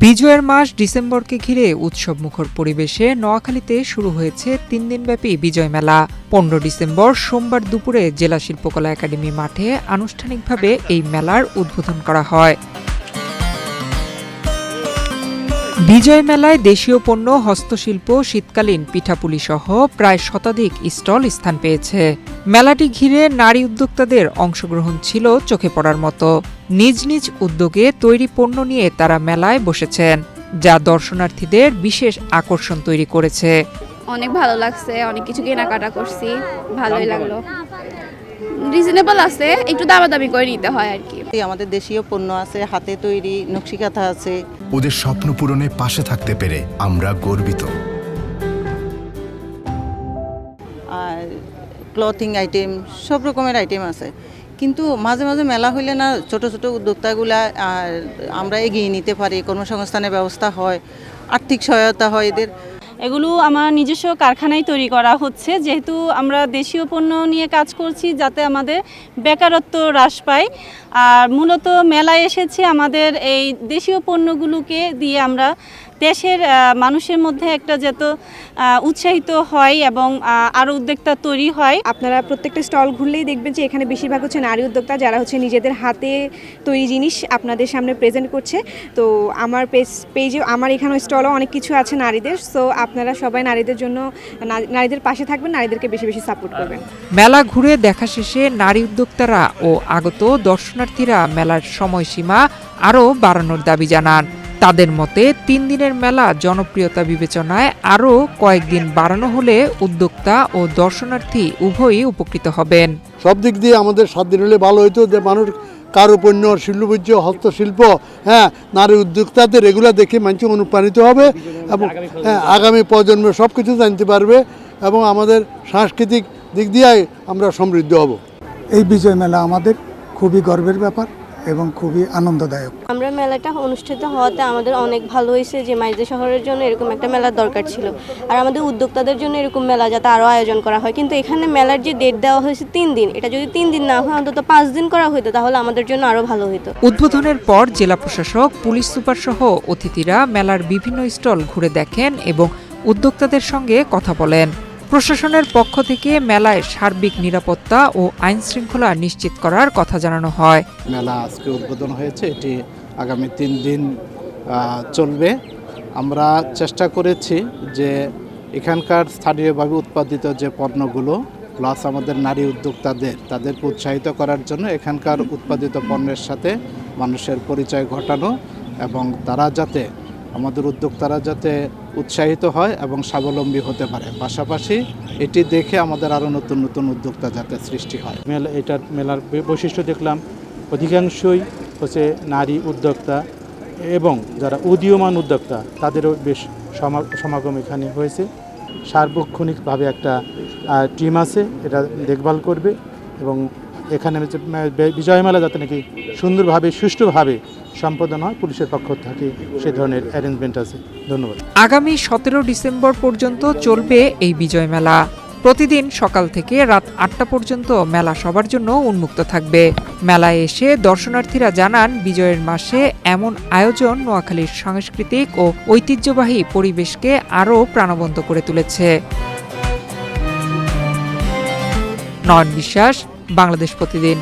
বিজয়ের মাস ডিসেম্বরকে ঘিরে উৎসবমুখর পরিবেশে নোয়াখালীতে শুরু হয়েছে ৩ দিনব্যাপী বিজয় মেলা। ১৫ ডিসেম্বর সোমবার দুপুরে জেলা শিল্পকলা একাডেমি মাঠে আনুষ্ঠানিকভাবে এই মেলার উদ্বোধন করা হয়। বিজয় মেলায় দেশীয় পণ্য, হস্তশিল্প, শীতকালীন পিঠাপুলি সহ প্রায় শতাধিক স্টল স্থান পেয়েছে। মেলাটি ঘিরে নারী উদ্যোক্তাদের অংশগ্রহণ ছিল চোখে পড়ার মতো। নিজ নিজ উদ্যোগে তৈরি পণ্য নিয়ে তারা মেলায় বসেছেন, যা দর্শনার্থীদের বিশেষ আকর্ষণ তৈরি করেছে। অনেক ভালো লাগছে, অনেক কিছু কেনাকাটা করছি, ভালোই লাগলো। রিজনেবল আছে, একটু দামাদামি করে নিতে হয় আর কি। আমাদের দেশীয় পণ্য আছে, হাতে তৈরি নকশিকাঁথা আছে। ওদের স্বপ্ন পূরণে পাশে থাকতে পেরে আমরা গর্বিত। আর ক্লথিং আইটেম, সব রকমের আইটেম আছে, কিন্তু মাঝে মাঝে মেলা হইলে না ছোট ছোট উদ্যোক্তাগুলা আর আমরা এগিয়ে নিতে পারি, কর্মসংস্থানের ব্যবস্থা হয়, আর্থিক সহায়তা হয় এদের। এগুলো আমার নিজস্ব কারখানায় তৈরি করা হচ্ছে, যেহেতু আমরা দেশীয় পণ্য নিয়ে কাজ করছি, যাতে আমাদের বেকারত্ব হ্রাস পায়। আর মূলত মেলায় এসেছি আমাদের এই দেশীয় পণ্যগুলোকে দিয়ে আমরা দেশের মানুষের মধ্যে একটা যত উৎসাহিত হয় এবং আরও উদ্যোক্তা তৈরি হয়। আপনারা প্রত্যেকটা স্টল ঘুরলেই দেখবেন যে এখানে বেশিরভাগ হচ্ছে নারী উদ্যোক্তা, যারা হচ্ছে নিজেদের হাতে তৈরি জিনিস আপনাদের সামনে প্রেজেন্ট করছে। তো আমার পেজে আমার এখানে স্টলও অনেক কিছু আছে নারীদের। সো আপনারা সবাই নারীদের জন্য, নারীদের পাশে থাকবেন, নারীদেরকে বেশি বেশি সাপোর্ট করবেন। মেলা ঘুরে দেখা শেষে নারী উদ্যোক্তারা ও আগত দর্শনার্থীরা মেলার সময়সীমা আরও বাড়ানোর দাবি জানান। তাদের মতে ৩ দিনের মেলা জনপ্রিয়তা বিবেচনায় আরও কয়েকদিন বাড়ানো হলে উদ্যোক্তা ও দর্শনার্থী উভয়ই উপকৃত হবেন। সব দিক দিয়ে আমাদের 7 দিন হলে ভালো হইতো, যে মানুষ কারুপণ্য, শিল্পবর্জ্য, হস্তশিল্প, নারী উদ্যোক্তাদের এগুলো দেখে মানুষ অনুপ্রাণিত হবে এবং আগামী প্রজন্ম সব কিছু জানতে পারবে এবং আমাদের সাংস্কৃতিক দিক দিয়ে আমরা সমৃদ্ধ হব। এই বিজয় মেলা আমাদের খুবই গর্বের ব্যাপার এবং খুবই আনন্দদায়ক। আমরা মেলাটা অনুষ্ঠিত হওয়াতে আমাদের অনেক ভালো হয়েছে, যে মাইজদী শহরের জন্য এরকম একটা মেলার দরকার ছিল, আর আমাদের উদ্যোক্তাদের জন্য এরকম মেলা যাতে আরও আয়োজন করা হয়। কিন্তু এখানে মেলার যে ডেট দেওয়া হয়েছে 3 দিন, এটা যদি 3 দিন না হয় অন্তত 5 দিন করা হতো, তাহলে আমাদের জন্য আরও ভালো হতো। উদ্বোধনের পর জেলা প্রশাসক, পুলিশ সুপার সহ অতিথিরা মেলার বিভিন্ন স্টল ঘুরে দেখেন এবং উদ্যোক্তাদের সঙ্গে কথা বলেন। প্রশাসনের পক্ষ থেকে মেলায় সার্বিক নিরাপত্তা ও আইন শৃঙ্খলা নিশ্চিত করার কথা জানানো হয়। মেলা আজকে উদ্বোধন হয়েছে, এটি আগামী 3 দিন চলবে। আমরা চেষ্টা করেছি যে এখানকার স্থানীয়ভাবে উৎপাদিত যে পণ্যগুলো প্লাস আমাদের নারী উদ্যোক্তাদের, তাদেরকে উৎসাহিত করার জন্য এখানকার উৎপাদিত পণ্যের সাথে মানুষের পরিচয় ঘটানো এবং তারা যাতে, আমাদের উদ্যোক্তারা যাতে উৎসাহিত হয় এবং স্বাবলম্বী হতে পারে। পাশাপাশি এটি দেখে আমাদের আরও নতুন নতুন উদ্যোক্তা যাতে সৃষ্টি হয়। মেলার বৈশিষ্ট্য দেখলাম, অধিকাংশই হচ্ছে নারী উদ্যোক্তা এবং যারা উদীয়মান উদ্যোক্তা, তাদেরও বেশ সমাগম এখানে হয়েছে। সার্বক্ষণিকভাবে একটা টিম আছে, এটা দেখভাল করবে এবং এখানে বিজয় মেলা যাতে নাকি সুন্দরভাবে, সুষ্ঠুভাবে সম্পাদন হয়, পুলিশের পক্ষ থেকে সে ধরনের অ্যারেঞ্জমেন্ট আছে। ধন্যবাদ। আগামী 17 ডিসেম্বর পর্যন্ত চলবে এই বিজয় মেলা। প্রতিদিন সকাল থেকে রাত 8টা পর্যন্ত মেলা সবার জন্য উন্মুক্ত থাকবে। মেলায় এসে দর্শনার্থীরা জানান, বিজয়ের মাসে এমন আয়োজন নোয়াখালীর সাংস্কৃতিক ও ঐতিহ্যবাহী পরিবেশকে আরও প্রাণবন্ত করে তুলেছে। নয়ন বিশ্বাস, বাংলাদেশ প্রতিদিন।